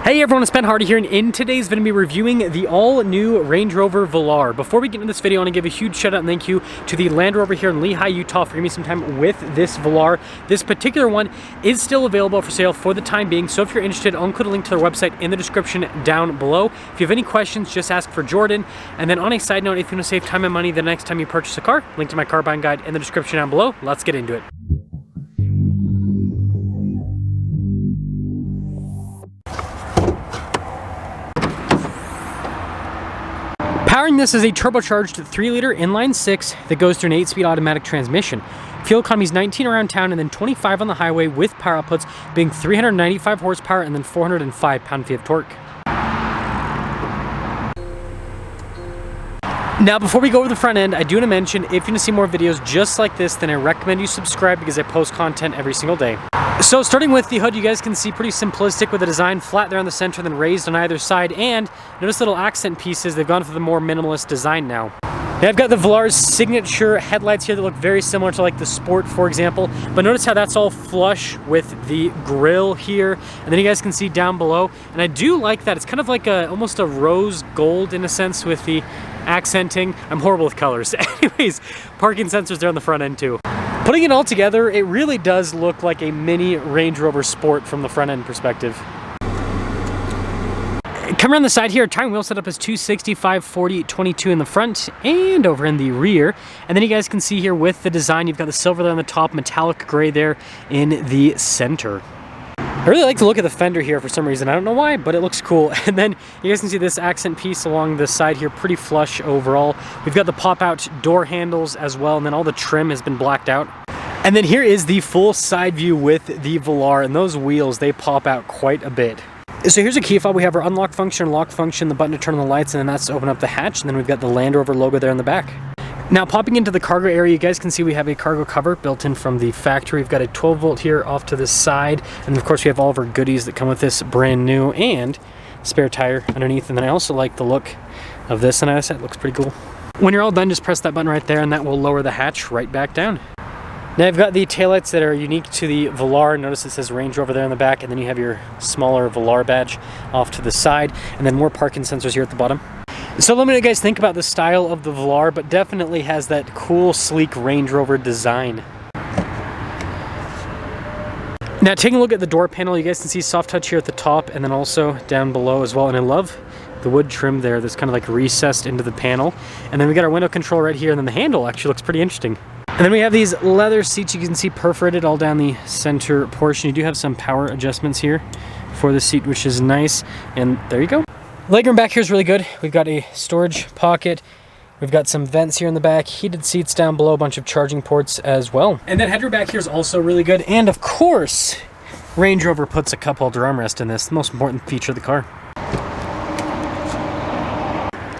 Hey everyone, it's Ben Hardy here, and in today's video, I'm going to be reviewing the all-new Range Rover Velar. Before we get into this video, I want to give a huge shout out and thank you to the Land Rover here in Lehi, Utah for giving me some time with this Velar. This particular one is still available for sale for the time being, so if you're interested, I'll include a link to their website in the description down below. If you have any questions, just ask for Jordan. And then on a side note, if you want to save time and money the next time you purchase a car, link to my car buying guide in the description down below. Let's get into it. Powering this is a turbocharged 3-liter inline-6 that goes through an 8-speed automatic transmission. Fuel economy is 19 around town and then 25 on the highway, with power outputs being 395 horsepower and then 405 pound-feet of torque. Now, before we go over the front end, I do want to mention, if you want to see more videos just like this, then I recommend you subscribe because I post content every single day. So starting with the hood, you guys can see pretty simplistic with the design, flat there on the center, then raised on either side, and notice little accent pieces. They've gone for the more minimalist design now. Now I've got the Velar's signature headlights here that look very similar to like the Sport, for example, but notice how that's all flush with the grille here, and then you guys can see down below, and I do like that. It's kind of like almost a rose gold in a sense with the accenting. I'm horrible with colors. Anyways, parking sensors there on the front end too. Putting it all together, it really does look like a mini Range Rover Sport from the front end perspective. Come around the side here, tire and wheel setup is 265, 40, 22 in the front and over in the rear. And then you guys can see here with the design, you've got the silver there on the top, metallic gray there in the center. I really like the look of the fender here for some reason. I don't know why, but it looks cool. And then you guys can see this accent piece along the side here, pretty flush overall. We've got the pop-out door handles as well, and then all the trim has been blacked out. And then here is the full side view with the Velar, and those wheels, they pop out quite a bit. So here's a key fob. We have our unlock function, lock function, the button to turn on the lights, and then that's to open up the hatch. And then we've got the Land Rover logo there in the back. Now popping into the cargo area, you guys can see we have a cargo cover built in from the factory. We've got a 12 volt here off to the side. And of course we have all of our goodies that come with this brand new, and spare tire underneath. And then I also like the look of this on the other side. It looks pretty cool. When you're all done, just press that button right there and that will lower the hatch right back down. Now I've got the taillights that are unique to the Velar. Notice it says Range Rover there in the back, and then you have your smaller Velar badge off to the side, and then more parking sensors here at the bottom. So let me know what you guys think about the style of the Velar, but definitely has that cool, sleek Range Rover design. Now taking a look at the door panel, you guys can see soft touch here at the top and then also down below as well, and I love the wood trim there that's kind of like recessed into the panel. And then we got our window control right here, and then the handle actually looks pretty interesting. And then we have these leather seats you can see perforated all down the center portion. You do have some power adjustments here for the seat, which is nice. And there you go. Legroom back here is really good. We've got a storage pocket. We've got some vents here in the back, heated seats down below, a bunch of charging ports as well. And then headroom back here is also really good. And of course, Range Rover puts a cup holder armrest in this, the most important feature of the car.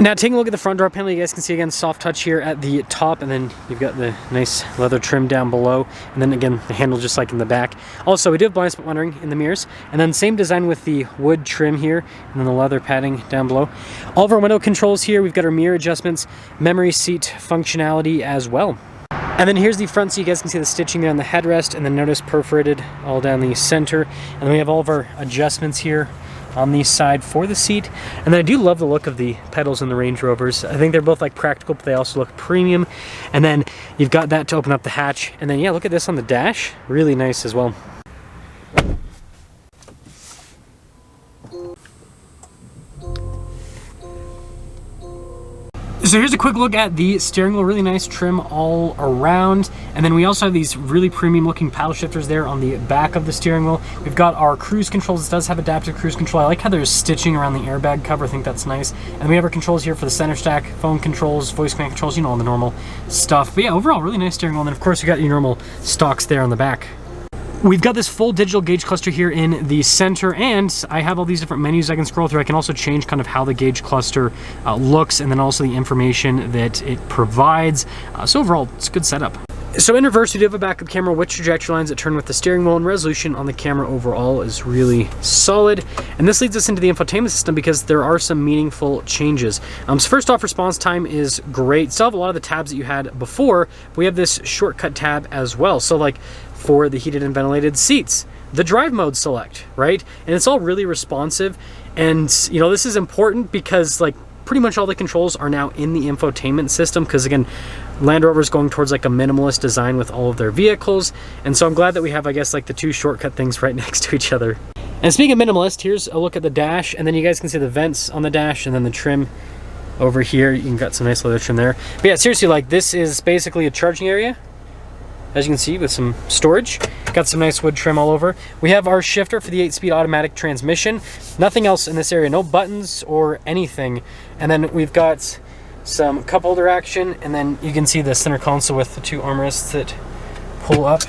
Now taking a look at the front door panel, you guys can see again soft touch here at the top, and then you've got the nice leather trim down below, and then again the handle just like in the back. Also, we do have blind spot monitoring in the mirrors, and then same design with the wood trim here, and then the leather padding down below. All of our window controls here, we've got our mirror adjustments, memory seat functionality as well. And then here's the front, so you guys can see the stitching there on the headrest, and then notice perforated all down the center. And then we have all of our adjustments here on the side for the seat. And then I do love the look of the pedals in the Range Rovers. I think they're both like practical, but they also look premium. And then you've got that to open up the hatch. And then yeah, look at this on the dash, really nice as well. So here's a quick look at the steering wheel, really nice trim all around. And then we also have these really premium looking paddle shifters there on the back of the steering wheel. We've got our cruise controls. This does have adaptive cruise control. I like how there's stitching around the airbag cover. I think that's nice. And we have our controls here for the center stack, phone controls, voice command controls, you know, all the normal stuff. But yeah, overall, really nice steering wheel. And then of course you got your normal stocks there on the back. We've got this full digital gauge cluster here in the center, and I have all these different menus I can scroll through. I can also change kind of how the gauge cluster looks, and then also the information that it provides. So overall, it's a good setup. So in reverse, we do have a backup camera with trajectory lines that turn with the steering wheel, and resolution on the camera overall is really solid. And this leads us into the infotainment system because there are some meaningful changes. So first off, response time is great. Still have a lot of the tabs that you had before. We have this shortcut tab as well. So like for the heated and ventilated seats, the drive mode select, right? And it's all really responsive. And you know, this is important because like pretty much all the controls are now in the infotainment system, because again, Land Rover is going towards like a minimalist design with all of their vehicles. And so I'm glad that we have, I guess, like the two shortcut things right next to each other. And speaking of minimalist, here's a look at the dash, and then you guys can see the vents on the dash, and then the trim over here. You can got some nice leather trim there. But yeah, seriously, like this is basically a charging area, as you can see, with some storage. Got some nice wood trim all over. We have our shifter for the 8-speed automatic transmission. Nothing else in this area, no buttons or anything. And then we've got some cup holder action, and then you can see the center console with the two armrests that pull up.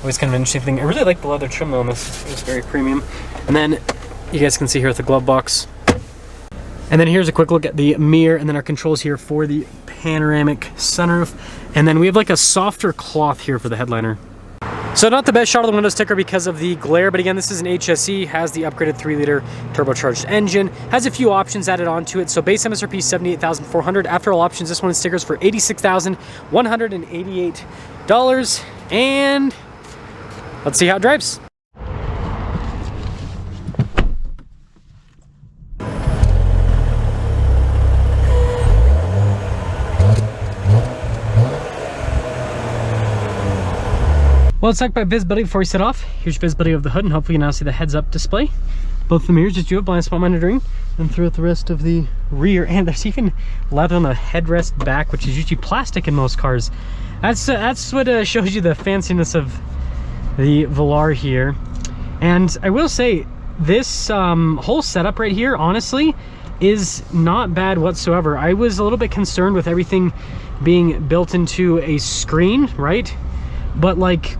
Always kind of an interesting thing. I really like the leather trim though on this. It's very premium. And then you guys can see here at the glove box. And then here's a quick look at the mirror, and then our controls here for the panoramic sunroof. And then we have like a softer cloth here for the headliner. So not the best shot of the window sticker because of the glare, but again, this is an HSE, has the upgraded 3-liter turbocharged engine, has a few options added onto it. So base MSRP $78,400. After all options, this one is stickers for $86,188. And let's see how it drives. Well, let's talk about visibility before we set off. Here's visibility of the hood, and hopefully you now see the heads-up display. Both the mirrors just do have blind spot monitoring, and throughout the rest of the rear, and there's even leather on the headrest back, which is usually plastic in most cars. That's what shows you the fanciness of the Velar here. And I will say, this whole setup right here, honestly, is not bad whatsoever. I was a little bit concerned with everything being built into a screen, right? But like,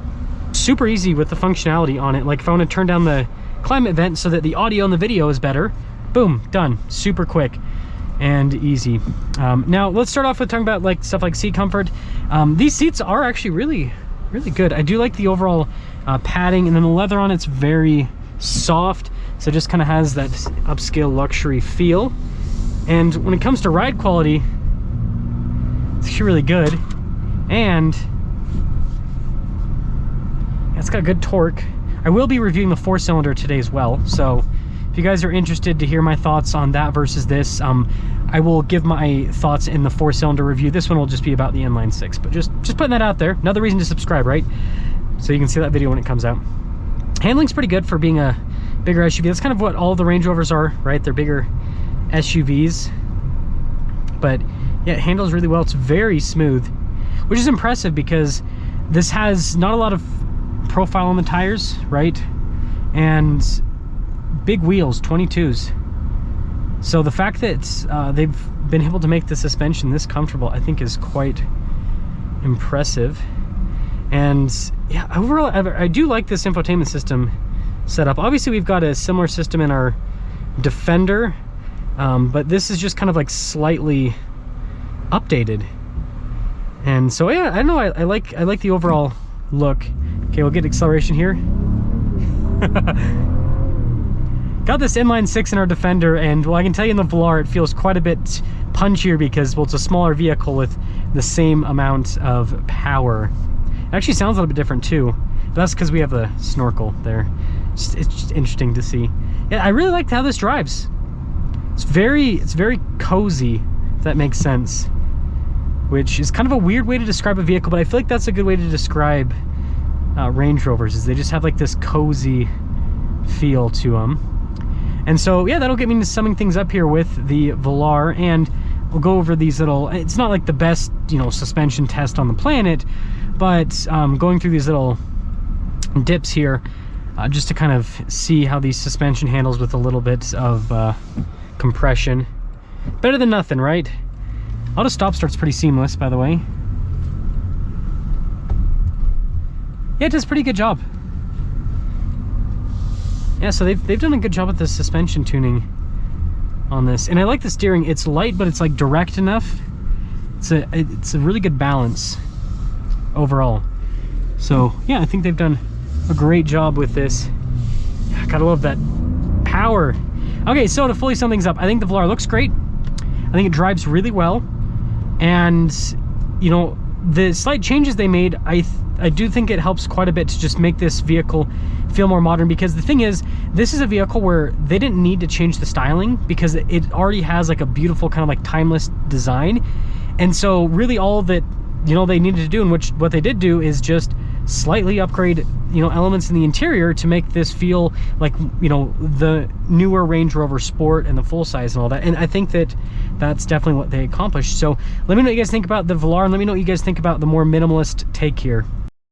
super easy with the functionality on it. Like if I want to turn down the climate vent so that the audio and the video is better, boom, done. Super quick and easy. Now let's start off with talking about like stuff like seat comfort. These seats are actually really good. I do like the overall padding, and then the leather on it's very soft, so it just kind of has that upscale luxury feel. And when it comes to ride quality, it's actually really good. And it's got good torque. I will be reviewing the 4-cylinder today as well, so if you guys are interested to hear my thoughts on that versus this, I will give my thoughts in the 4-cylinder review. This one will just be about the inline 6, but just putting that out there. Another reason to subscribe, right? So you can see that video when it comes out. Handling's pretty good for being a bigger SUV. That's kind of what all the Range Rovers are, right? They're bigger SUVs. But yeah, it handles really well. It's very smooth, which is impressive because this has not a lot of profile on the tires, right? And big wheels, 22s. So the fact that they've been able to make the suspension this comfortable, I think is quite impressive. And yeah, overall, I do like this infotainment system setup. Obviously, we've got a similar system in our Defender, but this is just kind of like slightly updated. And so yeah, I don't know, I like the overall look. Okay, we'll get acceleration here. Got this inline 6 in our Defender, and well, I can tell you in the Velar it feels quite a bit punchier because, well, it's a smaller vehicle with the same amount of power. It actually sounds a little bit different too, but that's because we have the snorkel there. It's just interesting to see. Yeah, I really like how this drives. It's very cozy, if that makes sense. Which is kind of a weird way to describe a vehicle, but I feel like that's a good way to describe Range Rovers, is they just have like this cozy feel to them. And so yeah, that'll get me into summing things up here with the Velar, and we'll go over these little, it's not like the best, you know, suspension test on the planet, but going through these little dips here just to kind of see how these suspension handles with a little bit of compression. Better than nothing, right? Auto stop start's pretty seamless, by the way. Yeah, it does a pretty good job. Yeah, so they've done a good job with the suspension tuning on this. And I like the steering. It's light, but it's like direct enough. It's a really good balance overall. So yeah, I think they've done a great job with this. I gotta love that power. Okay, so to fully sum things up, I think the Velar looks great. I think it drives really well. And, you know, the slight changes they made, I do think it helps quite a bit to just make this vehicle feel more modern, because the thing is, this is a vehicle where they didn't need to change the styling because it already has like a beautiful kind of like timeless design. And so really all that, you know, they needed to do, and what they did do is just slightly upgrade, you know, elements in the interior to make this feel like, you know, the newer Range Rover Sport and the full size and all that. And I think that that's definitely what they accomplished. So let me know what you guys think about the Velar, and let me know what you guys think about the more minimalist take here.